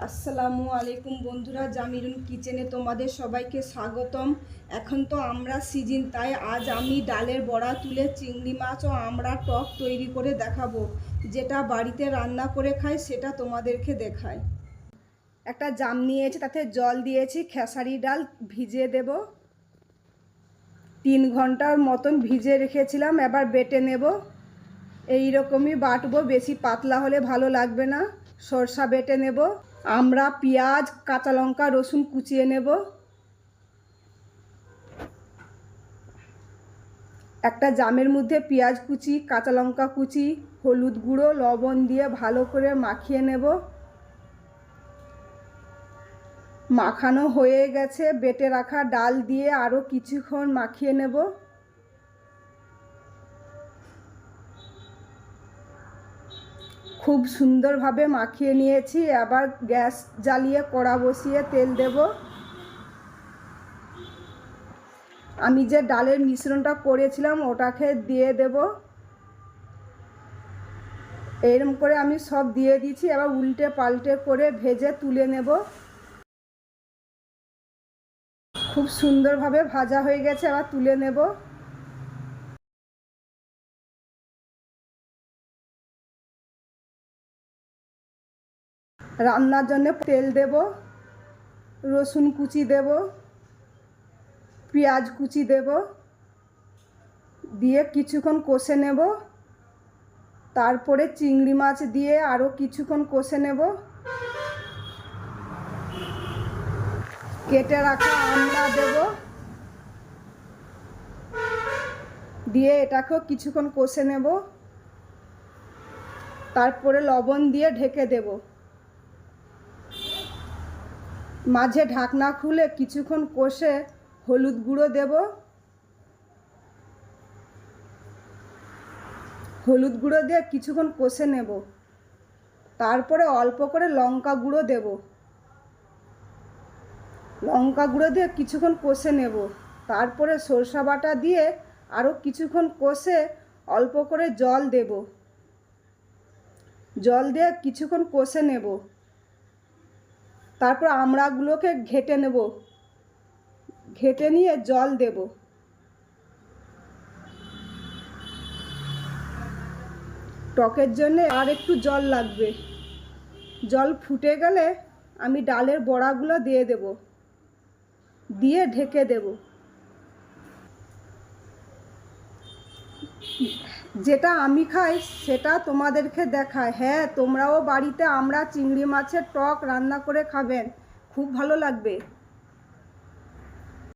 আসসালামু আলাইকুম বন্ধুরা, জামিরুন কিচেনে তোমাদের সবাইকে স্বাগতম। এখন তো আমরা সিজন, তাই আজ আমি ডালের বড়া তুলে চিংড়ি মাছ ও আমরা টক তৈরি করে দেখাবো। যেটা বাড়িতে রান্না করে খাই সেটা তোমাদেরকে দেখাই। একটা জাম নিয়েছি, তাতে জল দিয়েছি, খেসারি ডাল ভিজিয়ে দেব। 3 ঘন্টার মতন ভিজিয়ে রেখেছিলাম, এবার বেটে নেব। এই রকমই বাটবো, বেশি পাতলা হলে ভালো লাগবে না। সরষা বেটে নেব। আমরা পেঁয়াজ, কাঁচা লঙ্কা, রসুন কুচিয়ে নেব। একটা জামের মধ্যে পেঁয়াজ কুচি, কাঁচা লঙ্কা কুচি, হলুদ গুঁড়ো, লবণ দিয়ে ভালো করে মাখিয়ে নেব। মাখানো হয়ে গেছে, বেটে রাখা ডাল দিয়ে আরও কিছুক্ষণ মাখিয়ে নেব। খুব সুন্দরভাবে মাখিয়ে নিয়েছি। আবার গ্যাস জ্বালিয়ে কড়া বসিয়ে তেল দেব। আমি যে ডালের মিশ্রণটা করেছিলাম ওটাকে দিয়ে দেব। এরকম করে আমি সব দিয়ে দিয়েছি। এবার উল্টে পাল্টে করে ভেজে তুলে নেব। খুব সুন্দরভাবে ভাজা হয়ে গেছে, এবার তুলে নেব। রান্নার জন্য তেল দেব, রসুন কুচি দেব, পেঁয়াজ কুচি দেব, দিয়ে কিছুক্ষণ কষে নেব। তারপরে চিংড়ি মাছ দিয়ে আরও কিছুক্ষণ কষে নেব। কেটে রাখা আমরা দেব, দিয়ে এটাকেও কিছুক্ষণ কষে নেব। তারপরে লবণ দিয়ে ঢেকে দেব। মাঝে ঢাকনা খুলে কিছুক্ষণ কষে হলুদ গুঁড়ো দেব। হলুদ গুঁড়ো দিয়ে কিছুক্ষণ কষে নেব। তারপরে অল্প করে লঙ্কা গুঁড়ো দেব। লঙ্কা গুঁড়ো দিয়ে কিছুক্ষণ কষে নেব। তারপরে সরষা বাটা দিয়ে আরও কিছুক্ষণ কষে অল্প করে জল দেব। জল দিয়ে কিছুক্ষণ কষে নেব। তারপর আমড়াগুলোকে ঘেটে নেব। ঘেটে নিয়ে জল দেব। টকের জন্য আর একটু জল লাগবে। জল ফুটে গেলে আমি ডালের বড়াগুলো দিয়ে দেব, দিয়ে ঢেকে দেব। যেটা আমি খাই সেটা তোমাদেরকে দেখায়। হ্যাঁ, তোমরাও বাড়িতে আমরা চিংড়ি মাছের টক রান্না করে খাবেন, খুব ভালো লাগবে।